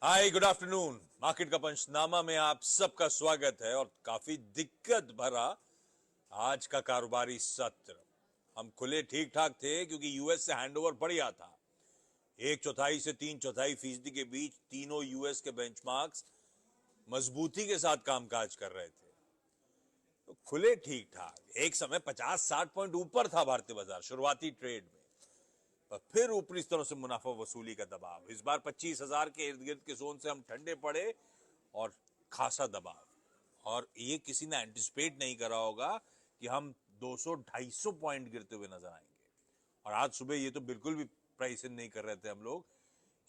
हाय, good afternoon. Market का पंचनामा में आप सबका स्वागत है और काफी दिक्कत भरा आज का कारोबारी सत्र। हम खुले ठीक ठाक थे क्योंकि यूएस से हैंडओवर बढ़िया था। 1/4 से 3/4% के बीच तीनों यूएस के बेंचमार्क्स मजबूती के साथ कामकाज कर रहे थे, तो खुले ठीक ठाक। एक समय 50-60 पॉइंट ऊपर था भारतीय बाजार शुरुआती ट्रेड में, पर फिर ऊपरी स्तरों से मुनाफा वसूली का दबाव। इस बार 25,000 के इर्द गिर्द के जोन से हम ठंडे पड़े और खासा दबाव, और ये किसी ने एंटिसिपेट नहीं करा होगा कि हम 200-250 पॉइंट गिरते हुए नजर आएंगे। और आज सुबह ये तो बिल्कुल भी प्राइस इन नहीं कर रहे थे हम लोग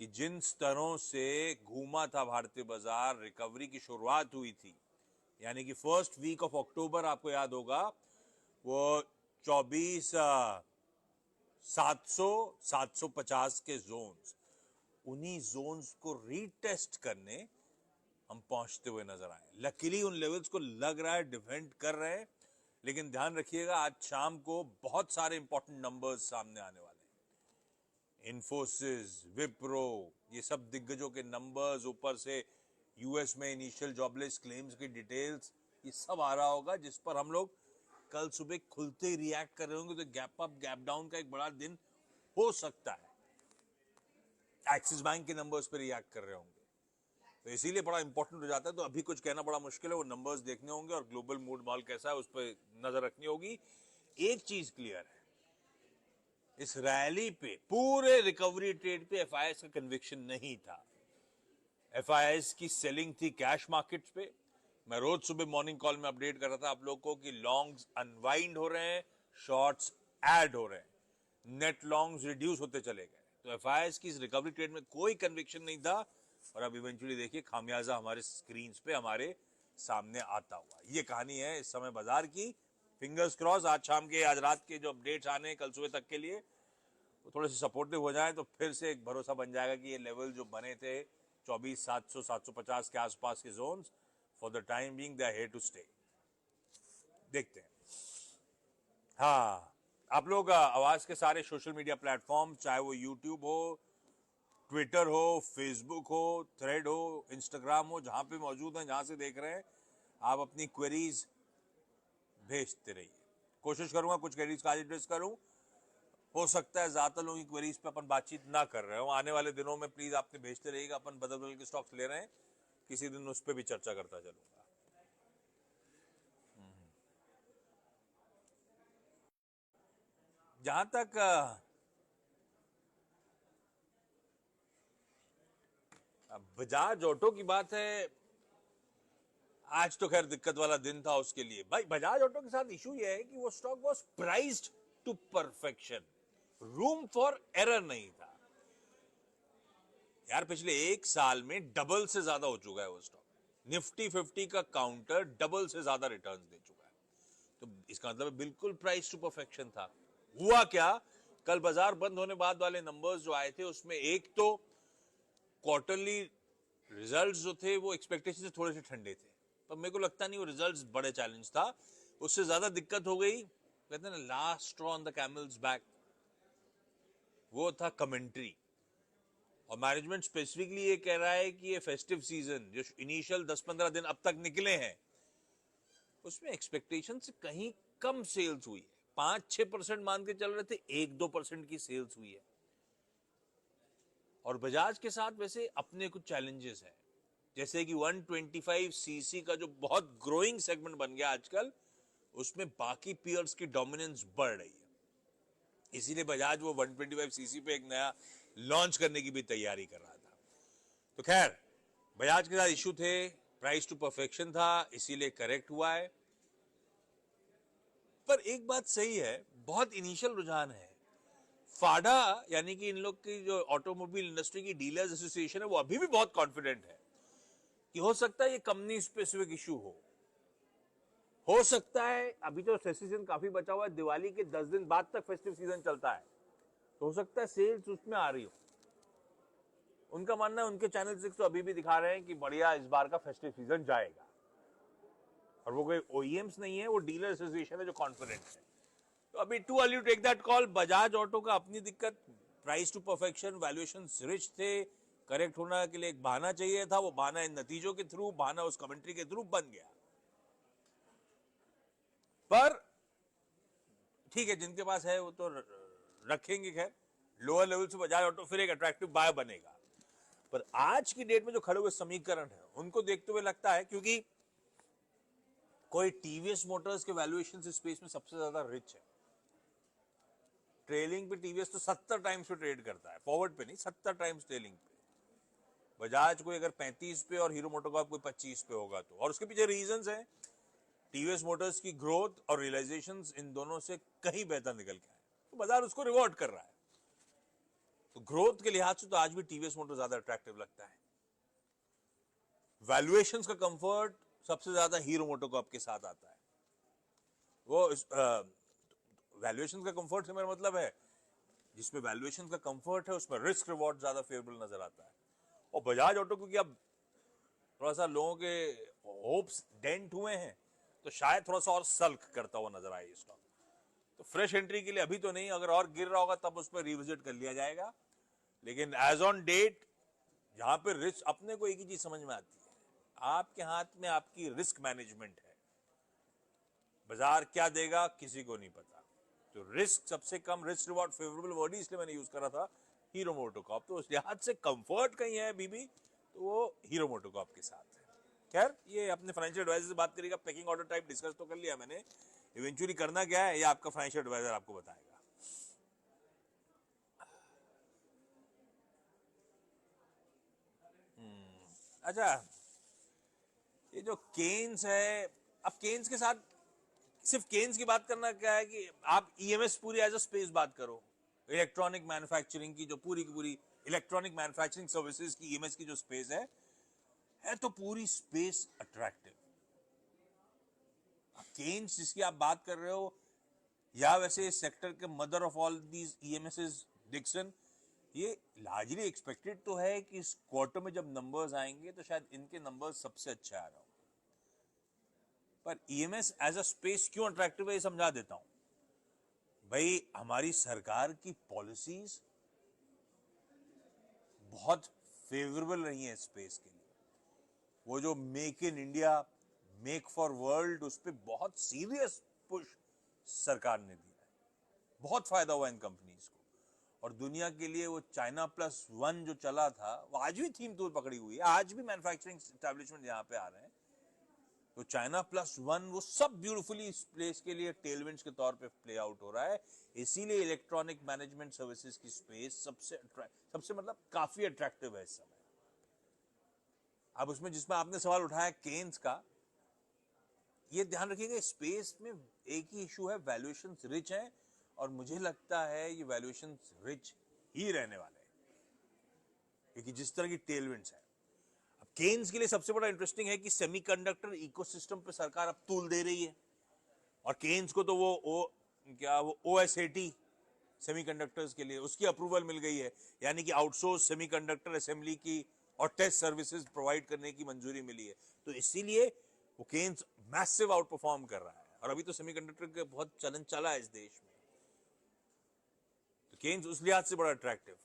कि जिन स्तरों से घूमा था भारतीय बाजार, रिकवरी की शुरुआत हुई थी, यानी कि फर्स्ट वीक ऑफ अक्टूबर, आपको याद होगा, वो 24,700-750 के जोन्स, उन्हीं जोन्स को रीटेस्ट करने हम पहुंचते हुए नजर आए। लकीली उन लेवल्स को लग रहा है डिफेंड कर रहे हैं, लेकिन ध्यान रखिएगा आज शाम को बहुत सारे इंपॉर्टेंट नंबर्स सामने आने वाले हैं। इन्फोसिस, विप्रो, ये सब दिग्गजों के नंबर्स, ऊपर से यूएस में इनिशियल जॉबलेस क्लेम्स की डिटेल्स, ये सब आ रहा होगा, जिस पर हम लोग कल सुबह खुलते ही रिएक्ट कर रहे होंगे। तो गैप अप गैप डाउन का एक बड़ा दिन हो सकता है। एक्सिस बैंक के नंबर्स पर रिएक्ट कर रहे होंगे, तो इसीलिए बड़ा इंपॉर्टेंट हो जाता है। तो अभी कुछ कहना बड़ा मुश्किल है, वो नंबर्स देखने होंगे और ग्लोबल मूड माल कैसा है उस पर नजर रखनी होगी। एक चीज क्लियर है, इस रैली पे, पूरे रिकवरी ट्रेड पे एफआईएस का कन्विक्शन नहीं था। एफआईएस की सेलिंग थी कैश मार्केट्स पे। मैं रोज सुबह मॉर्निंग कॉल में अपडेट कर रहा था आप लोग को कि लॉन्ग्स अनवाइंड हो रहे हैं, शॉर्ट्स ऐड हो रहे हैं, नेट लॉन्ग्स रिड्यूस होते चले गए। तो एफआईएस की इस रिकवरी ट्रेड में कोई कन्विक्शन नहीं था, और अब इवेंचुअली देखिए खामियाजा हमारे स्क्रीन पे हमारे सामने आता हुआ। ये कहानी है इस समय बाजार की। फिंगर्स क्रॉस, आज शाम के, आज रात के जो अपडेट्स आने हैं कल सुबह तक के लिए, वो थोड़े से सपोर्टिव हो जाए तो फिर से एक भरोसा बन जाएगा कि ये लेवल जो बने थे 24,700-750 के आसपास के zones, for the time being they are here to stay. देखते हैं। हाँ, आप लोग आवाज के सारे सोशल मीडिया प्लेटफॉर्म, चाहे वो यूट्यूब हो, ट्विटर हो, फेसबुक हो, थ्रेड हो, इंस्टाग्राम हो, जहां पे मौजूद हैं, जहां से देख रहे हैं, आप अपनी क्वेरीज भेजते रहिए। कोशिश करूंगा कुछ क्वेरीज का आज एड्रेस करूं। हो सकता है ज्यादा लोगों की क्वेरीज पे अपन बातचीत ना कर रहे हो, आने वाले दिनों में प्लीज आपने भेजते रहिएगा। अपन बदल बदल के स्टॉक्स ले रहे हैं, किसी दिन उस पर भी चर्चा करता चलूंगा। जहां तक बजाज ऑटो की बात है, आज तो खैर दिक्कत वाला दिन था उसके लिए। भाई बजाज ऑटो के साथ इशू यह है कि वो stock was priced to perfection, room for error नहीं था यार। पिछले एक साल में डबल से ज्यादा हो चुका है वो स्टॉक। निफ्टी 50 का काउंटर डबल से ज्यादा रिटर्न्स दे चुका है, तो इसका मतलब बिल्कुल प्राइस टू परफेक्शन था। हुआ क्या, कल बाजार बंद होने बाद वाले नंबर्स जो आए थे, उसमें एक तो क्वार्टरली रिजल्ट्स जो थे वो एक्सपेक्टेशन से थोड़े से ठंडे थे, पर मेरे को लगता नहीं वो रिजल्ट्स बड़े चैलेंज था। उससे ज्यादा दिक्कत हो गई, कहते हैं ना, last straw on the camel's back, वो था कमेंट्री। और मैनेजमेंट स्पेसिफिकली ये कह रहा है कि ये फेस्टिव सीजन जो इनिशियल 10-15 दिन अब तक निकले हैं, उसमें एक्सपेक्टेशन से कहीं कम सेल्स हुई है। 5-6% मान के चल रहे थे, 1-2% की सेल्स हुई है। और बजाज के साथ वैसे अपने कुछ चैलेंजेस हैं, जैसे कि 125 सीसी का जो बहुत ग्रोइंग सेगमेंट बन गया आजकल, उसमें बाकी पियर्स की डोमिनेंस बढ़ रही है। इसीलिए बजाज वो 125 सीसी पे एक नया लॉन्च करने की भी तैयारी कर रहा था। तो खैर, बजाज के साथ इशू थे, प्राइस टू परफेक्शन था, इसीलिए करेक्ट हुआ है। पर एक बात सही है, बहुत इनिशियल रुझान है। फाडा यानी कि इन लोग की जो ऑटोमोबाइल इंडस्ट्री की डीलर्स एसोसिएशन है, वो अभी भी बहुत कॉन्फिडेंट है कि हो सकता है ये कंपनी स्पेसिफिक इशू हो सकता है। अभी तो फेस्टिव सीजन काफी बचा हुआ है, दिवाली के 10 दिन बाद तक फेस्टिव सीजन चलता है, तो हो सकता है सेल्स उसमें आ रही हो। उनका मानना है, उनके चैनल से तो अभी भी दिखा रहे हैं कि बढ़िया इस बार का फेस्टिव सीजन जाएगा। और वो कोई ओईएम्स नहीं है, वो डीलर एसोसिएशन है जो कॉन्फिडेंट है। तो अभी too early to take that call. Bajaj Auto का अपनी दिक्कत, price to perfection, valuation rich थे, करेक्ट होने के लिए एक बहाना चाहिए था, वो बहाना इन नतीजों के थ्रू, बहाना उस कमेंट्री के थ्रू बन गया। पर ठीक है, जिनके पास है वो तो रखेंगे। खैर, लोअर लेवल से बजाज ऑटो फिर एक अट्रैक्टिव बाय बनेगा। पर आज की डेट में जो खड़े हुए समीकरण है उनको देखते हुए लगता है, क्योंकि कोई टीवीएस मोटर्स के वैल्यूएशन स्पेस में सबसे ज्यादा रिच है। ट्रेलिंग पे टीवीएस तो 70 टाइम्स पे ट्रेड करता है, फॉरवर्ड पे नहीं, 70 टाइम्स ट्रेलिंग पे। बजाज कोई अगर 35 पे और हीरो मोटोकॉर्प कोई 25 पे होगा तो, और उसके पीछे रीजंस हैं। टीवीएस मोटर्स की ग्रोथ और रियलाइजेशंस इन दोनों से कहीं बेहतर निकल के आए, तो बाजार उसको रिवॉर्ड कर रहा है। तो ग्रोथ के लिहाज से तो आज भी टीवीएस मोटर ज्यादा अट्रैक्टिव लगता है। वैल्यूएशंस का कंफर्ट सबसे ज्यादा हीरो मोटोकॉर्प के साथ आता है। वो वैल्यूएशन का कंफर्ट से मेरा मतलब है, जिसमें वैल्यूएशन का कंफर्ट है उसमें रिस्क रिवॉर्ड ज्यादा फेवरेबल नजर आता है। और बजाज ऑटो क्योंकि अब थोड़ा सा लोगों के होप्स डेंट हुए हैं, तो शायद थोड़ा सा और सल्क करता हुआ नजर आए स्टॉक। तो फ्रेश एंट्री के लिए अभी तो नहीं, अगर और गिर रहा होगा तब उस पर रिविजिट कर लिया जाएगा। लेकिन एज ऑन डेट, जहां पर रिस्क, अपने को एक ही चीज समझ में आती है, आपके हाथ में आपकी रिस्क मैनेजमेंट है। बाजार क्या देगा किसी को नहीं पता। तो रिस्क सबसे कम, रिस्क रिवॉर्ड फेवरेबल वर्ड ही इसलिए मैंने यूज करा था हीरो मोटोकॉर्प। तो उस लिहाज से कंफर्ट कहीं है बीबी, तो वो हीरो मोटोकॉर्प के साथ है। खैर, ये अपने फाइनेंशियल एडवाइजर से बात करेगा। पैकिंग ऑर्डर टाइप डिस्कस तो कर लिया मैंने, इवेंचुअली करना क्या है ये आपका फाइनेंशियल एडवाइजर आपको बताएगा। अच्छा, ये जो केन्स है, अब केन्स के साथ सिर्फ केन्स की बात करना क्या है कि आप ईएमएस पूरी एज अ स्पेस बात करो। इलेक्ट्रॉनिक मैन्युफैक्चरिंग की जो पूरी की पूरी इलेक्ट्रॉनिक मैन्युफैक्चरिंग सर्विसेज की ईएमएस की जो स्पेस है तो पूरी स्पेस अट्रैक्टिव। केन्स जिसकी आप बात कर रहे हो, या वैसे सेक्टर के mother of all these EMS Dixon, ये लार्जली एक्सपेक्टेड तो है कि इस क्वार्टर में जब नंबर्स आएंगे तो शायद इनके नंबर्स सबसे अच्छे आ रहा हो। पर ईएमएस एज अ स्पेस क्यों अट्रैक्टिव है ये समझा देता हूं। भाई, हमारी सरकार की पॉलिसीज बहुत फेवरेबल रही है स्पेस के लिए। वो जो make in India, make for world, उस पर बहुत सीरियस पुश सरकार ने दिया है। बहुत फायदा हुआ इन कंपनीज को। और दुनिया के लिए वो चाइना प्लस वन जो चला था, वो आज भी थीम तूल पकड़ी हुई है। आज भी मैन्युफैक्चरिंग एस्टेब्लिशमेंट यहाँ पे आ रहे हैं, तो चाइना प्लस वन वो सब ब्यूटीफुली इस प्लेस के लिए टेलविंड्स के तौर पे प्ले आउट हो रहा है। इसीलिए इलेक्ट्रॉनिक मैनेजमेंट सर्विसेज की स्पेस सबसे मतलब काफी अट्रैक्टिव है इस समय। अब उसमें जिसमें आपने सवाल उठाया केन्स का, ये ध्यान रखिएगा, स्पेस में एक ही इशू है, वैल्यूएशन रिच है, और मुझे लगता है ये वैल्यूएशन रिच ही रहने वाले हैं, क्योंकि जिस तरह की टेलविंड्स है। अब केन्स के लिए सबसे बड़ा इंटरेस्टिंग है कि सेमीकंडक्टर इकोसिस्टम पे सरकार अब तूल दे रही है, और केन्स को तो वो OSAT सेमीकंडक्टर्स के लिए उसकी अप्रूवल मिल गई है, यानी कि आउटसोर्स सेमीकंडक्टर असेंबली की और टेस्ट सर्विसेज प्रोवाइड करने की मंजूरी मिली है। तो इसीलिए वो केन्स मैसिव आउट परफॉर्म कर रहा है, और अभी तो सेमीकंडक्टर का बहुत चलन चला है इस देश में, तो केन्स उस लिहाज से बड़ा अट्रैक्टिव।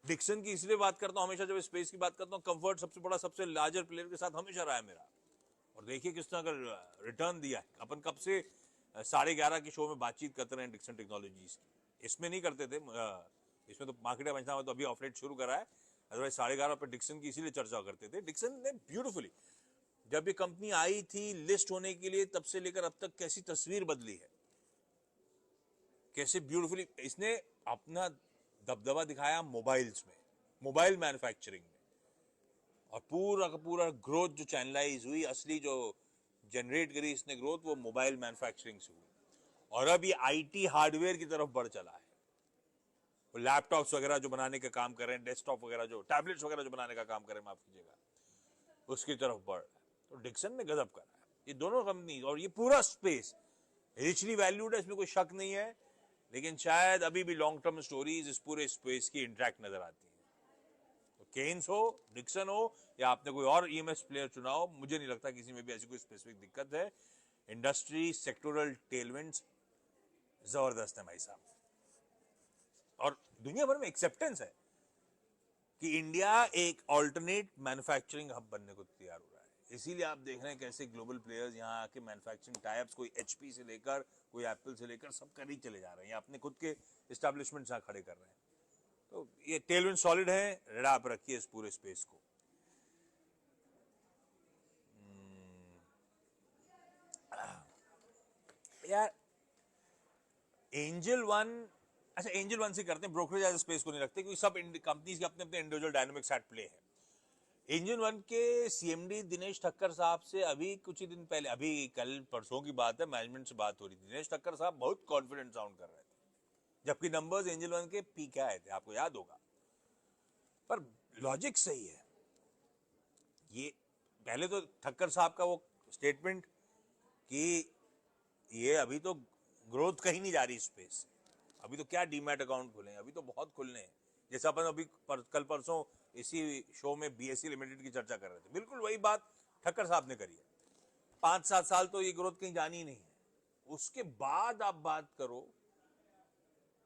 डिक्सन की इसलिए बात करता हूं हमेशा, जब स्पेस की बात करता हूं, कंफर्ट सबसे बड़ा, सबसे लार्जर प्लेयर के साथ हमेशा रहा है मेरा। और देखिए किस तरह का रिटर्न दिया है। अपन कब से 11:30 के शो में बातचीत करते रहे डिक्सन टेक्नोलॉजीज की, इसमें नहीं करते थे, इसमें तो मार्केट पंचनामा तो अभी ऑफलेट शुरू करा है, अदरवाइज 11:30 पर डिक्सन की इसीलिए चर्चा करते थे। डिक्सन ने ब्यूटीफुली, जब ये कंपनी आई थी लिस्ट होने के लिए, तब से लेकर अब तक कैसी तस्वीर बदली है, कैसे ब्यूटीफुली इसने अपना दबदबा दिखाया मोबाइल्स में, मोबाइल मैन्युफैक्चरिंग में, और पूरा का पूरा ग्रोथ जो चैनलाइज हुई, असली जो जनरेट करी इसने ग्रोथ, वो मोबाइल मैन्युफैक्चरिंग से हुई। और अब ये आईटी हार्डवेयर की तरफ बढ़ चला है, वो लैपटॉप्स वगैरह जो बनाने का काम कर रहे हैं, डेस्कटॉप वगैरह जो, टैबलेट्स वगैरह जो बनाने का काम कर रहे हैं, माफ कीजिएगा, उसकी तरफ बढ़ रहा है। तो डिक्सन ने गजब करा है, ये दोनों कंपनी और ये पूरा स्पेस रिचली वैल्यूड है, इसमें कोई शक नहीं है। लेकिन शायद अभी भी लॉन्ग टर्म स्टोरीज इस पूरे स्पेस की इंटरैक्ट नजर आती है। तो केन्स हो, डिक्सन हो, या आपने कोई और ईएमएस प्लेयर चुना हो, मुझे नहीं लगता किसी में भी ऐसी कोई स्पेसिफिक दिक्कत है। इंडस्ट्री सेक्टोरल टेलविंड्स जबरदस्त है भाई साहब, और दुनिया भर में एक्सेप्टेंस है। कि इंडिया एक ऑल्टरनेट मैन्युफैक्चरिंग हब बनने को तैयार हो रहा है। इसीलिए आप देख रहे हैं कैसे ग्लोबल प्लेयर्स यहाँ आके मैन्युफैक्चरिंग टाइप्स, कोई एचपी से लेकर कोई एप्पल से लेकर सब कर ही चले जा रहे हैं, अपने खुद के एस्टैब्लिशमेंट्स यहाँ खड़े कर रहे हैं। तो ये टेलविंड सॉलिड है, रेड़ा आप रखिए इस पूरे स्पेस को। यार एंजल वन, अच्छा एंजल वन से करते हैं, ब्रोकरेज एज स्पेस को नहीं रखते क्योंकि सब कंपनीज के अपने अपने इंडिविजुअल डायनामिक्स एट प्ले है। एंजल वन के सीएमडी दिनेश ठक्कर साहब से अभी कुछ ही दिन पहले, अभी कल परसों की बात है, मैनेजमेंट से बात हो रही थी। दिनेश ठक्कर साहब बहुत कॉन्फिडेंट साउंड कर रहे थे, जबकि नंबर्स एंजल वन के पीक आए थे, आपको याद होगा। पर लॉजिक सही है। ये पहले तो ठक्कर साहब का वो स्टेटमेंट कि ये अभी तो ग्रोथ कहीं नहीं जा रही स्पेस से, अभी तो क्या डीमैट अकाउंट खुले हैं, अभी तो बहुत खुलने हैं। जैसा अपन अभी कल परसों इसी शो में बीएससी लिमिटेड की चर्चा कर रहे थे, बिल्कुल वही बात ठक्कर साहब ने करी है। 5-7 साल तो ये ग्रोथ कहीं जानी ही नहीं है। उसके बाद आप बात करो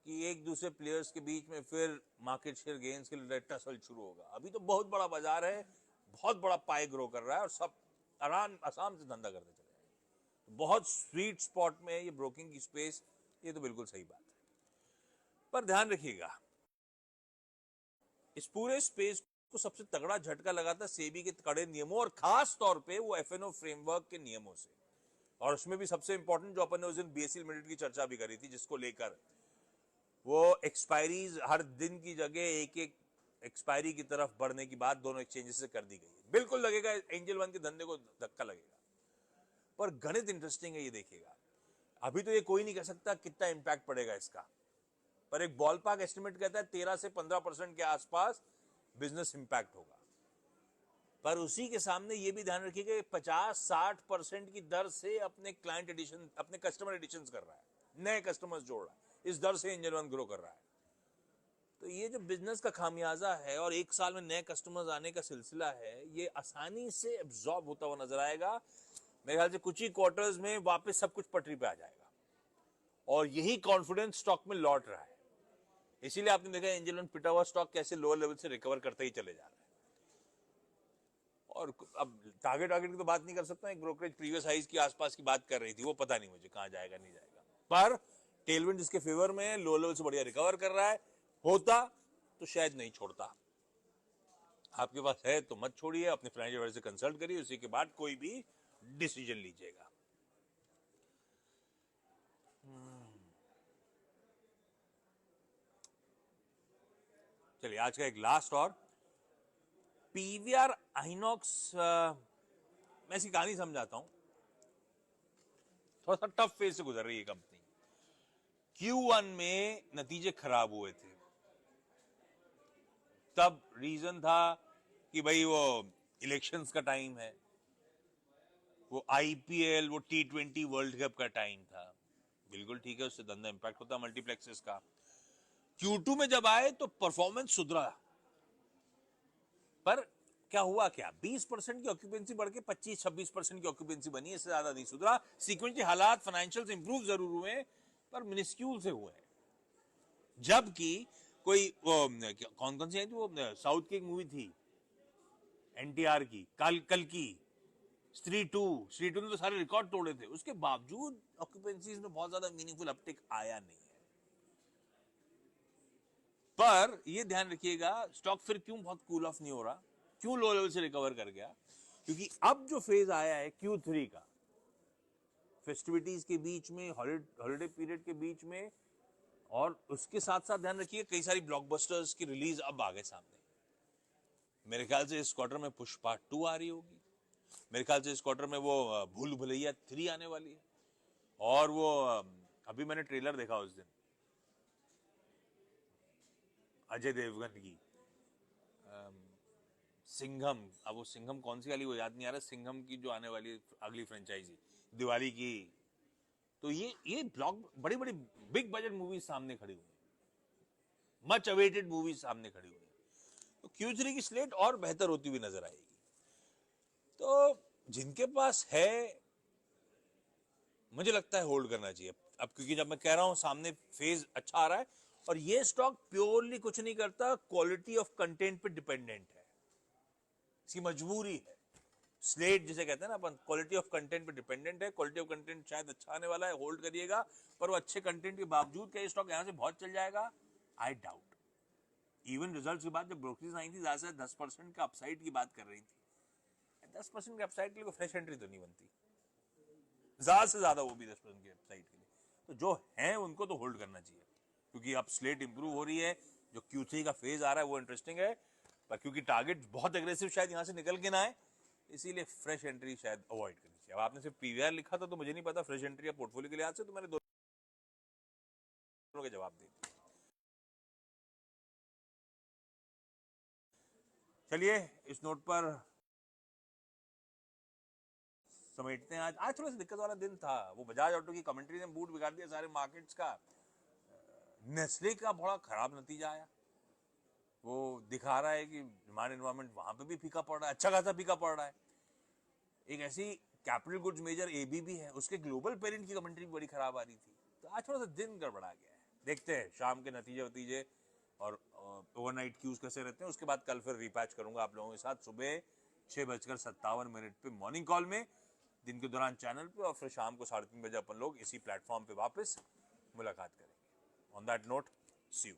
कि एक दूसरे प्लेयर्स के बीच में फिर मार्केट शेयर गेन्स के लिए टसल शुरू होगा। अभी तो बहुत बड़ा बाजार है, बहुत बड़ा पाई ग्रो कर रहा है और सब आराम से धंधा करते चले जाएंगे। बहुत स्वीट स्पॉट में ये ब्रोकिंग की स्पेस, ये तो बिल्कुल सही बात है। पर ध्यान रखिएगा, इस पूरे स्पेस को सबसे तगड़ा झटका लगा था सेबी के कड़े नियमों और खास तौर पे वो एफएनओ फ्रेमवर्क के नियमों से। और उसमें भी सबसे इंपॉर्टेंट जो अपन ने उस दिन बीएससी लिमिटेड की चर्चा भी करी थी, जिसको लेकर वो एक्सपायरीज हर दिन की जगह एक एक एक्सपायरी की तरफ बढ़ने की बात दोनों एक्सचेंजेस से कर दी गई है। बिल्कुल लगेगा एंजल वन के धंधे को धक्का लगेगा, पर गणित इंटरेस्टिंग है। ये देखिएगा, अभी तो ये कोई नहीं कह सकता कितना इंपैक्ट पड़ेगा इसका, पर एक बॉल पार्क एस्टिमेट कहता है 13 से 15% के आसपास बिजनेस इंपैक्ट होगा। पर उसी के सामने ये भी ध्यान रखिएगा 50-60% की दर से अपने क्लाइंट एडिशन, अपने कस्टमर एडिशन कर रहा है, नए कस्टमर्स जोड़ रहा है, इस दर से एंजल वन ग्रो कर रहा है। तो ये जो बिजनेस का खामियाजा है और एक साल में नए कस्टमर्स आने का सिलसिला है, ये आसानी से एब्जॉर्ब होता हुआ नजर आएगा। मेरे ख्याल से कुछ ही क्वार्टर्स में वापस सब कुछ पटरी पे आ जाएगा और यही कॉन्फिडेंस स्टॉक में लौट रहा है। इसीलिए आपने देखा एंजल वन पिटा हुआ स्टॉक कैसे लोअर लेवल से रिकवर करते ही चले जा रहा है। और अब टारगेट की तो बात नहीं कर सकता, एक ब्रोकरेज प्रीवियस हाइज की आसपास की बात कर रही थी, वो पता नहीं मुझे कहां जाएगा नहीं जाएगा। पर टेलविंड जिसके फेवर में है, लोअर लेवल से बढ़िया रिकवर कर रहा है, होता तो शायद नहीं छोड़ता। आपके पास है तो मत छोड़िए, अपने फाइनेंशियल एडवाइजर से कंसल्ट करिए, उसी के बाद कोई भी डिसीजन लीजिएगा। चलिए आज का एक लास्ट और पीवीआर आइनॉक्स, मैं इसकी कहानी समझाता हूं। थोड़ा सा टफ फेज से गुजर रही है कंपनी। Q1 में नतीजे खराब हुए थे, तब रीजन था कि भाई वो इलेक्शंस का टाइम है, वो आईपीएल, वो T20 वर्ल्ड कप का टाइम था। बिल्कुल ठीक है, उससे धंधा इंपैक्ट होता मल्टीप्लेक्सेस का। Q2 में जब आए तो परफॉर्मेंस सुधरा, पर क्या हुआ, क्या 20% की ऑक्यूपेंसी बढ़ के 25-26% की ऑक्यूपेंसी बनी, इससे ज्यादा नहीं सुधरा। सीक्वेंटली हालात फाइनेंशियल इंप्रूव जरूर हुए, पर मिनिस्क्यूल से हुए। जबकि कोई कौन कौन सी आई थी, वो साउथ की एक मूवी थी एनटीआर की, कल की स्त्री टू ने तो सारे रिकॉर्ड तोड़े थे, उसके बावजूद ऑक्यूपेंसीज में बहुत ज्यादा मीनिंगफुल अपटिक आया नहीं है। पर ये ध्यान रखिएगा, स्टॉक फिर क्यों बहुत कूल ऑफ नहीं हो रहा, क्यों लो लेवल से रिकवर कर गया, क्योंकि अब जो फेज आया है Q3 का, फेस्टिविटीज के बीच में, हॉलिडे पीरियड के बीच में, और उसके साथ साथ ध्यान रखिए कई सारी ब्लॉकबस्टर्स की रिलीज अब आ गए सामने। मेरे ख्याल से इस क्वार्टर में पुष्पा 2 आ रही होगी, मेरे ख्याल से इस क्वार्टर में वो भूल भुलैया 3 आने वाली है, और वो अभी मैंने ट्रेलर देखा उस दिन अजय देवगन की सिंघम। अब वो सिंघम कौन सी वाली वो याद नहीं आ रहा, सिंघम की जो आने वाली अगली फ्रेंचाइजी दिवाली की। तो ये ब्लॉक बड़ी बड़ी बिग बजट मूवीज सामने खड़ी हुई, मच अवेटेड मूवीज सामने खड़ी हुई, तो Q3 की स्लेट और बेहतर होती हुई नजर आएगी। तो जिनके पास है, मुझे लगता है होल्ड करना चाहिए अब, क्योंकि जब मैं कह रहा हूं सामने फेज अच्छा आ रहा है और ये स्टॉक प्योरली कुछ नहीं करता, क्वालिटी ऑफ कंटेंट पे डिपेंडेंट है, इसकी मजबूरी है। स्लेट जिसे कहते हैं ना अपन, क्वालिटी ऑफ कंटेंट पे डिपेंडेंट है। क्वालिटी ऑफ कंटेंट शायद अच्छा आने वाला है, होल्ड करिएगा, पर वो अच्छे कंटेंट के बावजूद क्या स्टॉक यहां से बहुत चल जाएगा? I doubt. इवन रिजल्ट्स के बाद जब ब्रोकरेज आई थी, ज्यादा से 10% का अपसाइड की बात कर रही थी। 10% के अपसाइड के लिए फ्रेश एंट्री तो नहीं बनती, ज्यादा से ज्यादा वो भी 10% के अपसाइड के लिए। तो जो है उनको तो होल्ड करना चाहिए, क्योंकि अब स्लेट इंप्रूव हो रही है। जो Q3 का फेज आ रहा है वो इंटरेस्टिंग है, पर क्योंकि टारगेट बहुत एग्रेसिव शायद यहां से निकल के ना आए, इसीलिए फ्रेश एंट्री शायद अवॉइड करनी चाहिए। अब आपने सिर्फ पीवीआर लिखा था तो मुझे नहीं पता फ्रेश एंट्री या पोर्टफोलियो के लिहाज से, तो मैंने दोनों के जवाब दे दिए। चलिए इस नोट पर समेटते हैं। आज थोड़ा सा दिक्कत वाला दिन था। वो बजाज ऑटो की कमेंट्री ने मूड बिगाड़ दिया सारे मार्केट्स का। नेस्ले का बड़ा खराब नतीजा आया, वो दिखा रहा है कि डिमांड एनवायरमेंट वहां पे भी फीका पड़ रहा है, अच्छा खासा फीका पड़ रहा है। एक ऐसी कैपिटल गुड्स मेजर एबीबी है, उसके ग्लोबल पेरेंट की कमेंट्री भी बड़ी खराब आ रही थी। तो आज थोड़ा सा दिन गड़बड़ा गया है। देखते हैं शाम के नतीजे और ओवरनाइट क्यूज कैसे रहते हैं। उसके बाद कल फिर रिपैच करूंगा आप लोगों के साथ सुबह 6:57 पे मॉर्निंग कॉल में, दिन के दौरान चैनल पे, और फिर शाम को 3:30 बजे अपन लोग इसी प्लेटफॉर्म पे वापस मुलाकात करेंगे। On that note, see you.